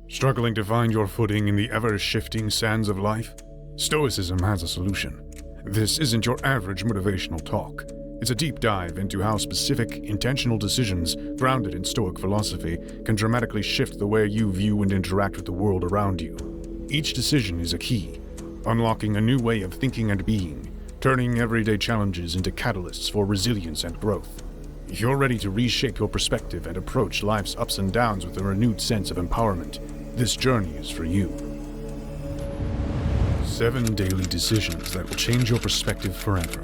Struggling to find your footing in the ever-shifting sands of life? Stoicism has a solution. This isn't your average motivational talk. It's a deep dive into how specific, intentional decisions grounded in Stoic philosophy can dramatically shift the way you view and interact with the world around you. Each decision is a key, unlocking a new way of thinking and being, turning everyday challenges into catalysts for resilience and growth. If you're ready to reshape your perspective and approach life's ups and downs with a renewed sense of empowerment, this journey is for you. 7 daily decisions that will change your perspective forever.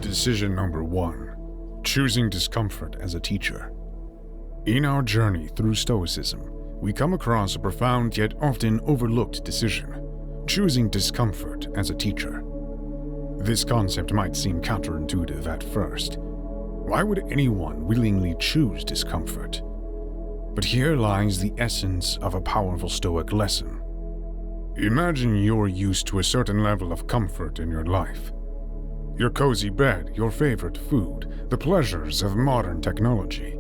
Decision number 1. Choosing discomfort as a teacher. In our journey through Stoicism, we come across a profound yet often overlooked decision: choosing discomfort as a teacher. This concept might seem counterintuitive at first. Why would anyone willingly choose discomfort? But here lies the essence of a powerful Stoic lesson. Imagine you're used to a certain level of comfort in your life. Your cozy bed, your favorite food, the pleasures of modern technology.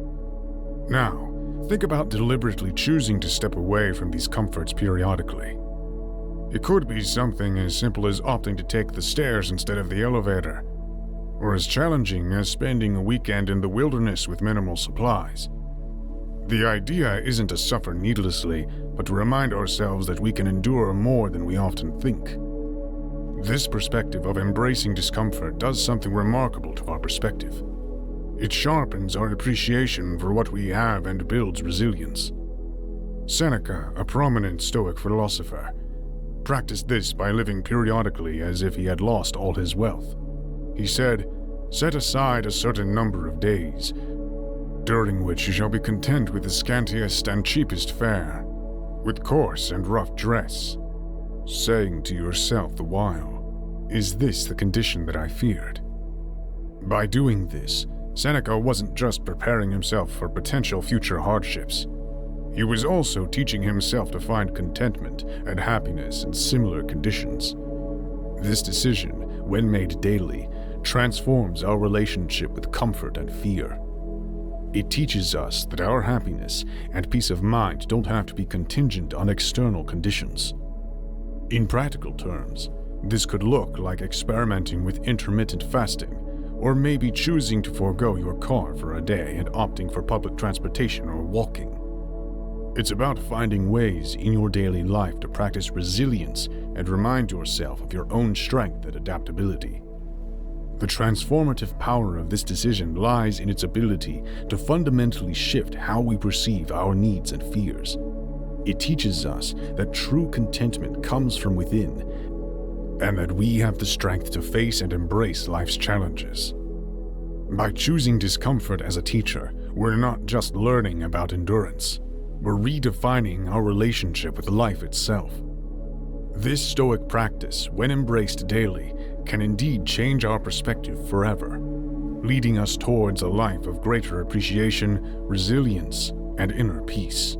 Now, think about deliberately choosing to step away from these comforts periodically. It could be something as simple as opting to take the stairs instead of the elevator, or as challenging as spending a weekend in the wilderness with minimal supplies. The idea isn't to suffer needlessly, but to remind ourselves that we can endure more than we often think. This perspective of embracing discomfort does something remarkable to our perspective. It sharpens our appreciation for what we have and builds resilience. Seneca, a prominent Stoic philosopher, practiced this by living periodically as if he had lost all his wealth. He said, "Set aside a certain number of days, during which you shall be content with the scantiest and cheapest fare, with coarse and rough dress, saying to yourself the while, 'Is this the condition that I feared?'" By doing this, Seneca wasn't just preparing himself for potential future hardships. He was also teaching himself to find contentment and happiness in similar conditions. This decision, when made daily, transforms our relationship with comfort and fear. It teaches us that our happiness and peace of mind don't have to be contingent on external conditions. In practical terms, this could look like experimenting with intermittent fasting, or maybe choosing to forego your car for a day and opting for public transportation or walking. It's about finding ways in your daily life to practice resilience and remind yourself of your own strength and adaptability. The transformative power of this decision lies in its ability to fundamentally shift how we perceive our needs and fears. It teaches us that true contentment comes from within, and that we have the strength to face and embrace life's challenges. By choosing discomfort as a teacher, we're not just learning about endurance. We're redefining our relationship with life itself. This Stoic practice, when embraced daily, can indeed change our perspective forever, leading us towards a life of greater appreciation, resilience, and inner peace.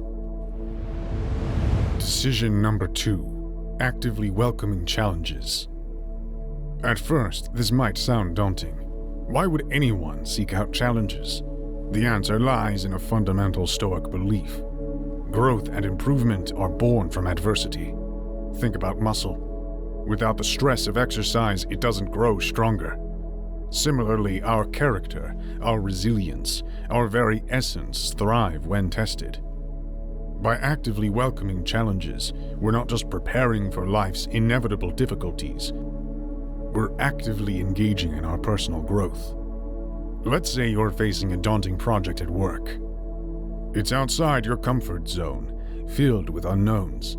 Decision number 2. Actively welcoming challenges. At first, this might sound daunting. Why would anyone seek out challenges? The answer lies in a fundamental Stoic belief. Growth and improvement are born from adversity. Think about muscle. Without the stress of exercise, it doesn't grow stronger. Similarly, our character, our resilience, our very essence thrive when tested. By actively welcoming challenges, we're not just preparing for life's inevitable difficulties. We're actively engaging in our personal growth. Let's say you're facing a daunting project at work. It's outside your comfort zone, filled with unknowns.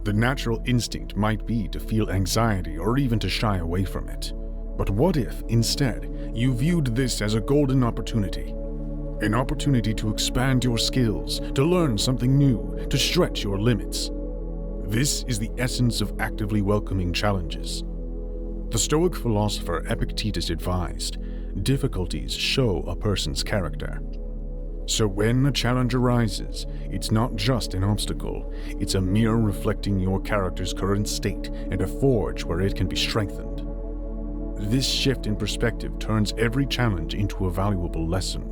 The natural instinct might be to feel anxiety or even to shy away from it. But what if, instead, you viewed this as a golden opportunity? An opportunity to expand your skills, to learn something new, to stretch your limits. This is the essence of actively welcoming challenges. The Stoic philosopher Epictetus advised, difficulties show a person's character. So when a challenge arises, it's not just an obstacle, it's a mirror reflecting your character's current state and a forge where it can be strengthened. This shift in perspective turns every challenge into a valuable lesson.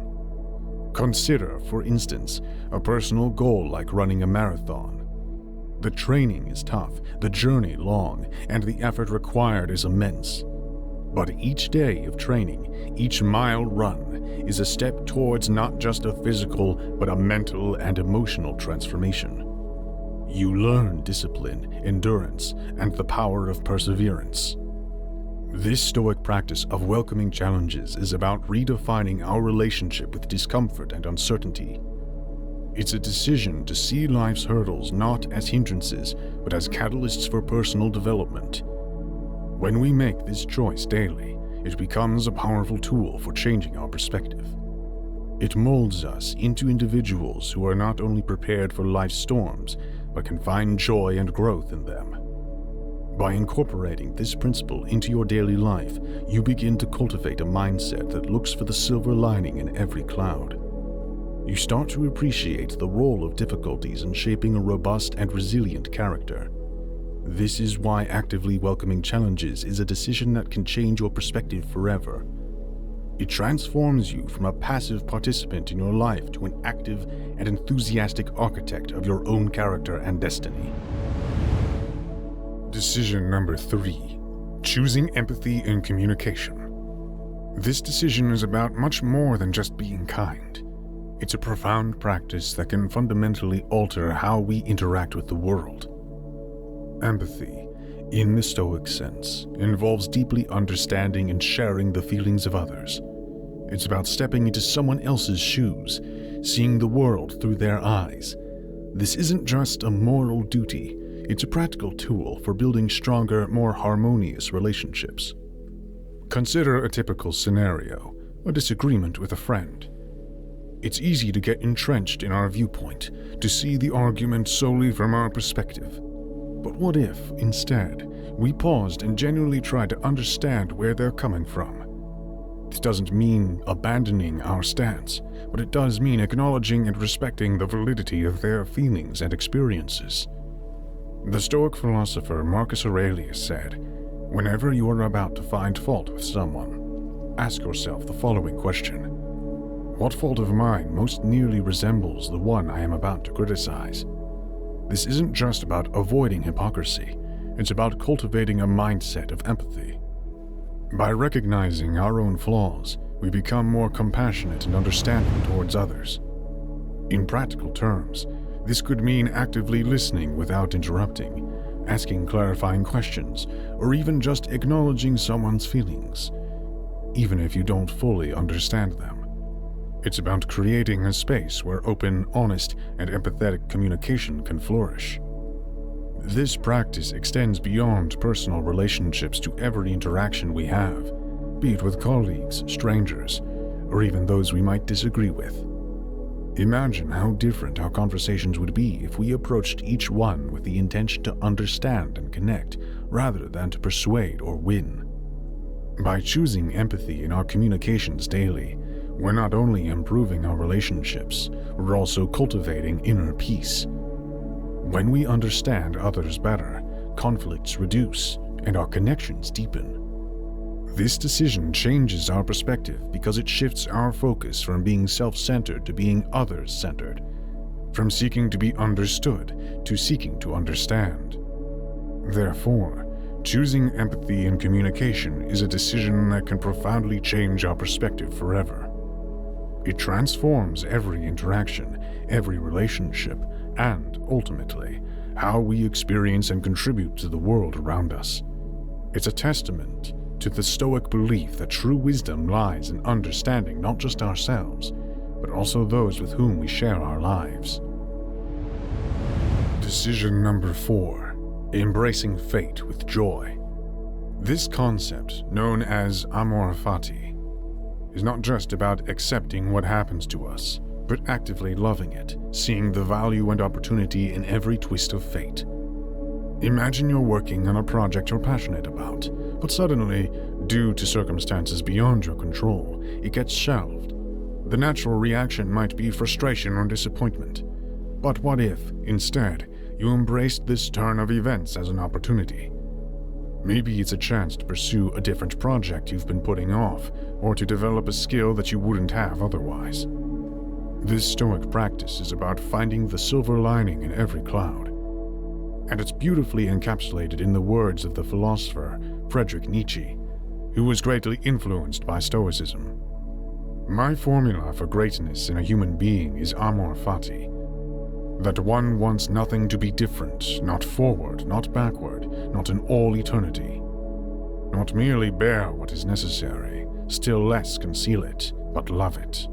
Consider, for instance, a personal goal like running a marathon. The training is tough, the journey long, and the effort required is immense. But each day of training, each mile run, is a step towards not just a physical, but a mental and emotional transformation. You learn discipline, endurance, and the power of perseverance. This Stoic practice of welcoming challenges is about redefining our relationship with discomfort and uncertainty. It's a decision to see life's hurdles not as hindrances, but as catalysts for personal development. When we make this choice daily, it becomes a powerful tool for changing our perspective. It molds us into individuals who are not only prepared for life's storms, but can find joy and growth in them. By incorporating this principle into your daily life, you begin to cultivate a mindset that looks for the silver lining in every cloud. You start to appreciate the role of difficulties in shaping a robust and resilient character. This is why actively welcoming challenges is a decision that can change your perspective forever. It transforms you from a passive participant in your life to an active and enthusiastic architect of your own character and destiny. Decision number 3. Choosing empathy in communication. This decision is about much more than just being kind. It's a profound practice that can fundamentally alter how we interact with the world. Empathy, in the Stoic sense, involves deeply understanding and sharing the feelings of others. It's about stepping into someone else's shoes, seeing the world through their eyes. This isn't just a moral duty, it's a practical tool for building stronger, more harmonious relationships. Consider a typical scenario, a disagreement with a friend. It's easy to get entrenched in our viewpoint, to see the argument solely from our perspective. But what if, instead, we paused and genuinely tried to understand where they're coming from? This doesn't mean abandoning our stance, but it does mean acknowledging and respecting the validity of their feelings and experiences. The Stoic philosopher Marcus Aurelius said, "Whenever you are about to find fault with someone, ask yourself the following question: what fault of mine most nearly resembles the one I am about to criticize?" This isn't just about avoiding hypocrisy, it's about cultivating a mindset of empathy. By recognizing our own flaws, we become more compassionate and understanding towards others. In practical terms, this could mean actively listening without interrupting, asking clarifying questions, or even just acknowledging someone's feelings, even if you don't fully understand them. It's about creating a space where open, honest, and empathetic communication can flourish. This practice extends beyond personal relationships to every interaction we have, be it with colleagues, strangers, or even those we might disagree with. Imagine how different our conversations would be if we approached each one with the intention to understand and connect, rather than to persuade or win. By choosing empathy in our communications daily, we're not only improving our relationships, we're also cultivating inner peace. When we understand others better, conflicts reduce and our connections deepen. This decision changes our perspective because it shifts our focus from being self-centered to being others-centered, from seeking to be understood to seeking to understand. Therefore, choosing empathy in communication is a decision that can profoundly change our perspective forever. It transforms every interaction, every relationship, and, ultimately, how we experience and contribute to the world around us. It's a testament to the Stoic belief that true wisdom lies in understanding not just ourselves, but also those with whom we share our lives. Decision number 4. Embracing fate with joy. This concept, known as amor fati, is not just about accepting what happens to us, but actively loving it, seeing the value and opportunity in every twist of fate. Imagine you're working on a project you're passionate about, but suddenly, due to circumstances beyond your control, it gets shelved. The natural reaction might be frustration or disappointment. But what if, instead, you embraced this turn of events as an opportunity? Maybe it's a chance to pursue a different project you've been putting off, or to develop a skill that you wouldn't have otherwise. This Stoic practice is about finding the silver lining in every cloud, and it's beautifully encapsulated in the words of the philosopher Friedrich Nietzsche, who was greatly influenced by Stoicism. My formula for greatness in a human being is amor fati, that one wants nothing to be different, not forward, not backward, not in all eternity. Not merely bear what is necessary, still less conceal it, but love it.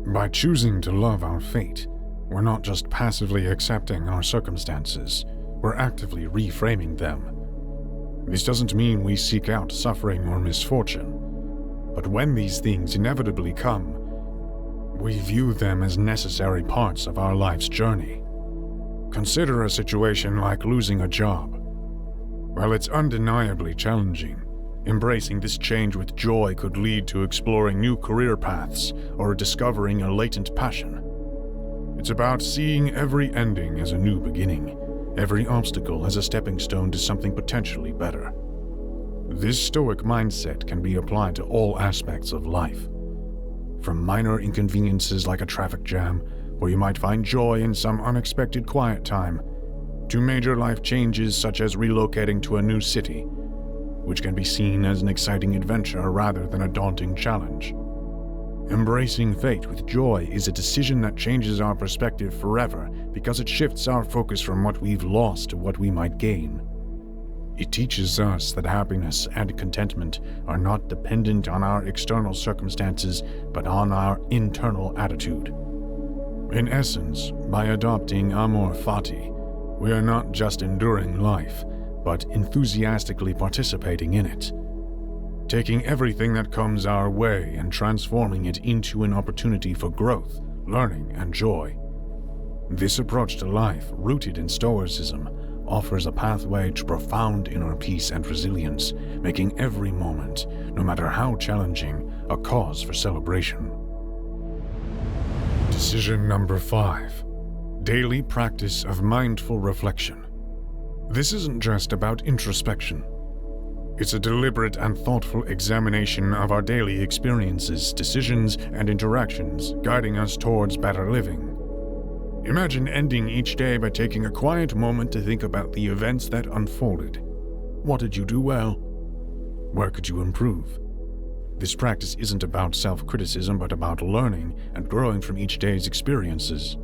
By choosing to love our fate, we're not just passively accepting our circumstances, we're actively reframing them. This doesn't mean we seek out suffering or misfortune, but when these things inevitably come, we view them as necessary parts of our life's journey. Consider a situation like losing a job. While it's undeniably challenging, embracing this change with joy could lead to exploring new career paths or discovering a latent passion. It's about seeing every ending as a new beginning, every obstacle as a stepping stone to something potentially better. This Stoic mindset can be applied to all aspects of life. From minor inconveniences like a traffic jam, where you might find joy in some unexpected quiet time, to major life changes such as relocating to a new city, which can be seen as an exciting adventure rather than a daunting challenge. Embracing fate with joy is a decision that changes our perspective forever because it shifts our focus from what we've lost to what we might gain. It teaches us that happiness and contentment are not dependent on our external circumstances, but on our internal attitude. In essence, by adopting amor fati, we are not just enduring life, but enthusiastically participating in it, taking everything that comes our way and transforming it into an opportunity for growth, learning, and joy. This approach to life, rooted in Stoicism, offers a pathway to profound inner peace and resilience, making every moment, no matter how challenging, a cause for celebration. Decision number 5. Daily practice of mindful reflection. This isn't just about introspection. It's a deliberate and thoughtful examination of our daily experiences, decisions, and interactions, guiding us towards better living. Imagine ending each day by taking a quiet moment to think about the events that unfolded. What did you do well? Where could you improve? This practice isn't about self-criticism, but about learning and growing from each day's experiences.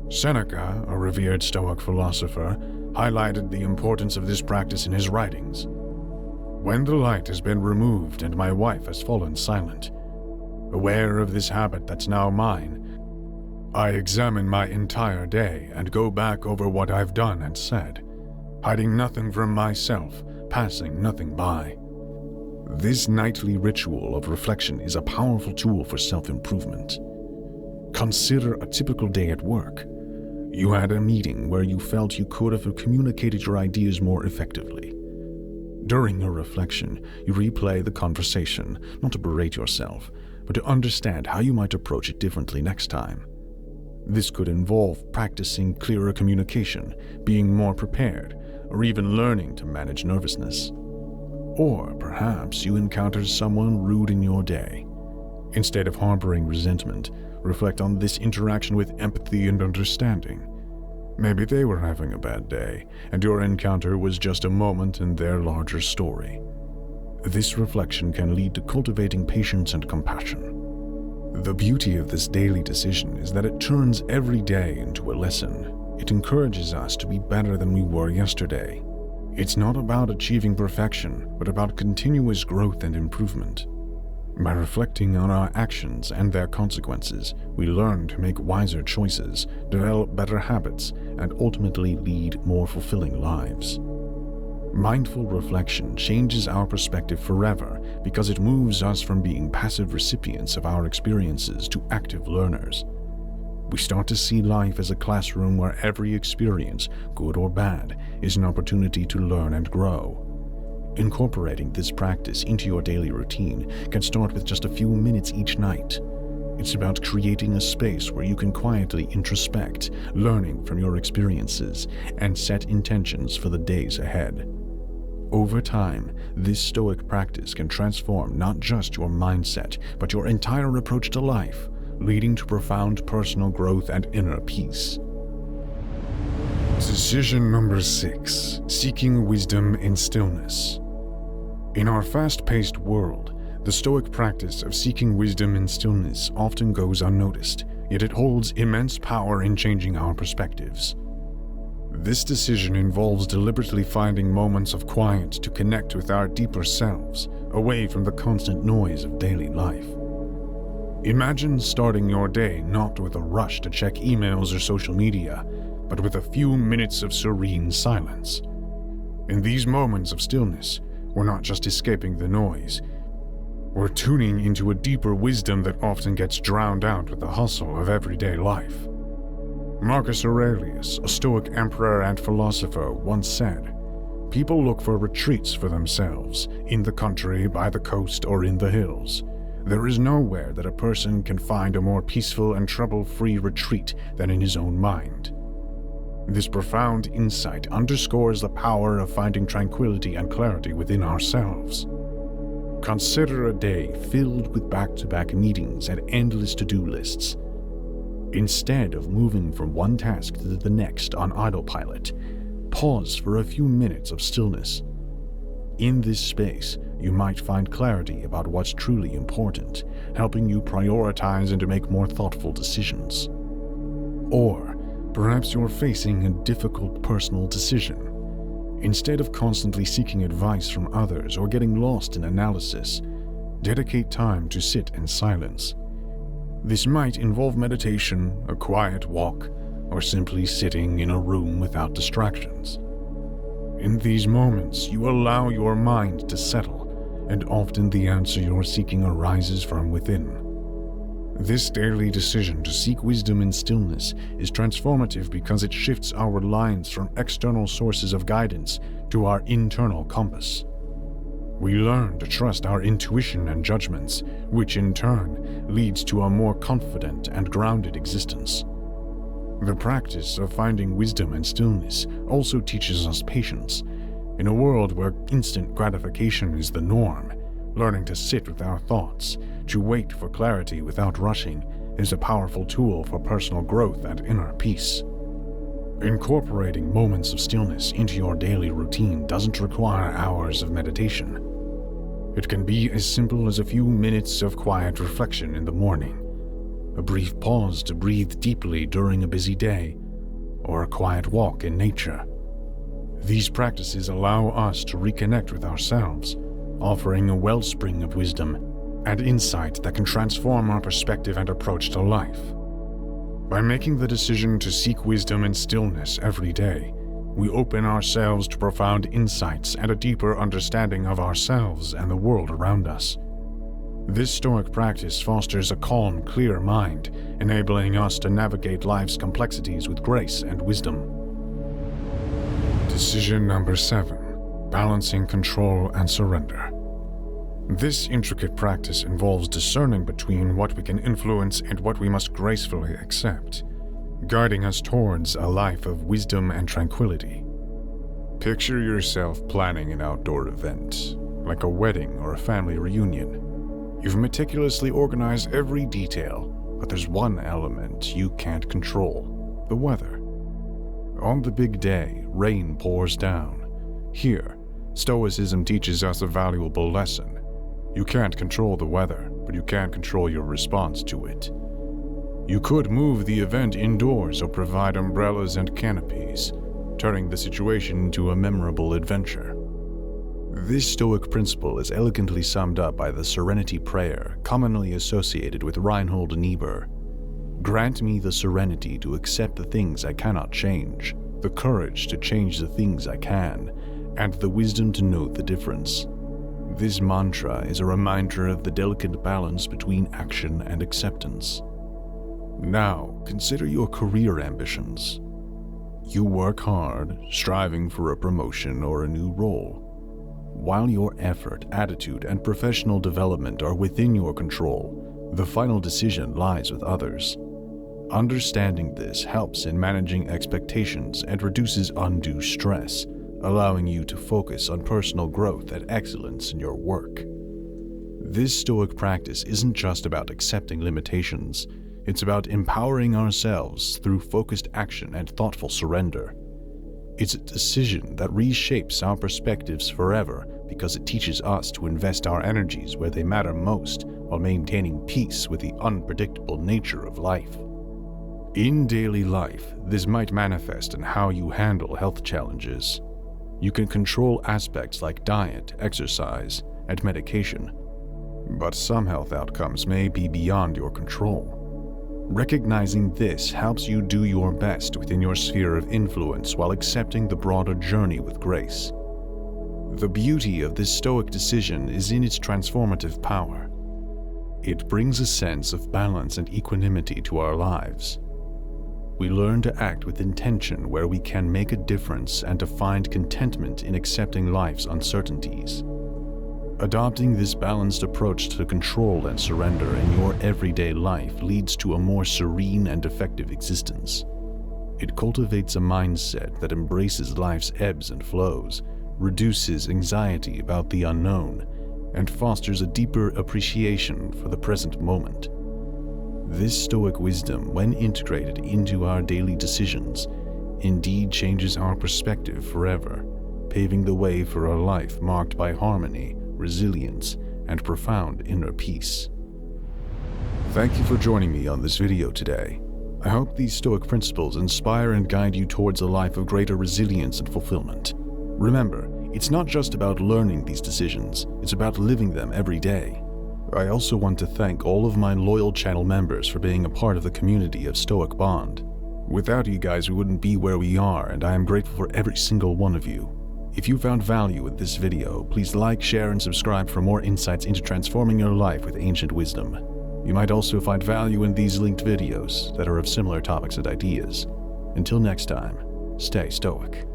Seneca, a revered Stoic philosopher, highlighted the importance of this practice in his writings. When the light has been removed and my wife has fallen silent, aware of this habit that's now mine, I examine my entire day and go back over what I've done and said, hiding nothing from myself, passing nothing by. This nightly ritual of reflection is a powerful tool for self-improvement. Consider a typical day at work. You had a meeting where you felt you could have communicated your ideas more effectively. During your reflection, you replay the conversation, not to berate yourself, but to understand how you might approach it differently next time. This could involve practicing clearer communication, being more prepared, or even learning to manage nervousness. Or perhaps you encountered someone rude in your day. Instead of harboring resentment, reflect on this interaction with empathy and understanding. Maybe they were having a bad day, and your encounter was just a moment in their larger story. This reflection can lead to cultivating patience and compassion. The beauty of this daily decision is that it turns every day into a lesson. It encourages us to be better than we were yesterday. It's not about achieving perfection, but about continuous growth and improvement. By reflecting on our actions and their consequences, we learn to make wiser choices, develop better habits, and ultimately lead more fulfilling lives. Mindful reflection changes our perspective forever because it moves us from being passive recipients of our experiences to active learners. We start to see life as a classroom where every experience, good or bad, is an opportunity to learn and grow. Incorporating this practice into your daily routine can start with just a few minutes each night. It's about creating a space where you can quietly introspect, learning from your experiences, and set intentions for the days ahead. Over time, this Stoic practice can transform not just your mindset, but your entire approach to life, leading to profound personal growth and inner peace. Decision number 6. Seeking wisdom in stillness. In our fast-paced world, the Stoic practice of seeking wisdom in stillness often goes unnoticed, yet it holds immense power in changing our perspectives. This decision involves deliberately finding moments of quiet to connect with our deeper selves, away from the constant noise of daily life. Imagine starting your day not with a rush to check emails or social media, but with a few minutes of serene silence. In these moments of stillness, we're not just escaping the noise. We're tuning into a deeper wisdom that often gets drowned out with the hustle of everyday life. Marcus Aurelius, a Stoic emperor and philosopher, once said, "People look for retreats for themselves, in the country, by the coast, or in the hills. There is nowhere that a person can find a more peaceful and trouble-free retreat than in his own mind." This profound insight underscores the power of finding tranquility and clarity within ourselves. Consider a day filled with back-to-back meetings and endless to-do lists. Instead of moving from one task to the next on autopilot, pause for a few minutes of stillness. In this space, you might find clarity about what's truly important, helping you prioritize and to make more thoughtful decisions. Or perhaps you're facing a difficult personal decision. Instead of constantly seeking advice from others or getting lost in analysis, dedicate time to sit in silence. This might involve meditation, a quiet walk, or simply sitting in a room without distractions. In these moments, you allow your mind to settle, and often the answer you're seeking arises from within. This daily decision to seek wisdom in stillness is transformative because it shifts our reliance from external sources of guidance to our internal compass. We learn to trust our intuition and judgments, which in turn leads to a more confident and grounded existence. The practice of finding wisdom in stillness also teaches us patience. In a world where instant gratification is the norm, learning to sit with our thoughts, to wait for clarity without rushing, is a powerful tool for personal growth and inner peace. Incorporating moments of stillness into your daily routine doesn't require hours of meditation. It can be as simple as a few minutes of quiet reflection in the morning, a brief pause to breathe deeply during a busy day, or a quiet walk in nature. These practices allow us to reconnect with ourselves, offering a wellspring of wisdom and insight that can transform our perspective and approach to life. By making the decision to seek wisdom in stillness every day, we open ourselves to profound insights and a deeper understanding of ourselves and the world around us. This Stoic practice fosters a calm, clear mind, enabling us to navigate life's complexities with grace and wisdom. Decision number 7. Balancing control and surrender. This intricate practice involves discerning between what we can influence and what we must gracefully accept, guiding us towards a life of wisdom and tranquility. Picture yourself planning an outdoor event, like a wedding or a family reunion. You've meticulously organized every detail, but there's one element you can't control: the weather. On the big day, rain pours down. Here, Stoicism teaches us a valuable lesson. You can't control the weather, but you can control your response to it. You could move the event indoors or provide umbrellas and canopies, turning the situation into a memorable adventure. This Stoic principle is elegantly summed up by the serenity prayer commonly associated with Reinhold Niebuhr. Grant me the serenity to accept the things I cannot change, the courage to change the things I can, and the wisdom to know the difference. This mantra is a reminder of the delicate balance between action and acceptance. Now, consider your career ambitions. You work hard, striving for a promotion or a new role. While your effort, attitude, and professional development are within your control, the final decision lies with others. Understanding this helps in managing expectations and reduces undue stress, allowing you to focus on personal growth and excellence in your work. This Stoic practice isn't just about accepting limitations, It's about empowering ourselves through focused action and thoughtful surrender. It's a decision that reshapes our perspectives forever because it teaches us to invest our energies where they matter most while maintaining peace with the unpredictable nature of life. In daily life, this might manifest in how you handle health challenges. You can control aspects like diet, exercise, and medication, but some health outcomes may be beyond your control. Recognizing this helps you do your best within your sphere of influence while accepting the broader journey with grace. The beauty of this Stoic decision is in its transformative power. It brings a sense of balance and equanimity to our lives. We learn to act with intention where we can make a difference and to find contentment in accepting life's uncertainties. Adopting this balanced approach to control and surrender in your everyday life leads to a more serene and effective existence. It cultivates a mindset that embraces life's ebbs and flows, reduces anxiety about the unknown, and fosters a deeper appreciation for the present moment. This Stoic wisdom, when integrated into our daily decisions, indeed changes our perspective forever, paving the way for a life marked by harmony, resilience, and profound inner peace. Thank you for joining me on this video today. I hope these Stoic principles inspire and guide you towards a life of greater resilience and fulfillment. Remember, it's not just about learning these decisions, it's about living them every day. I also want to thank all of my loyal channel members for being a part of the community of Stoic Bond. Without you guys, we wouldn't be where we are, and I am grateful for every single one of you. If you found value in this video, please like, share, and subscribe for more insights into transforming your life with ancient wisdom. You might also find value in these linked videos that are of similar topics and ideas. Until next time, stay stoic.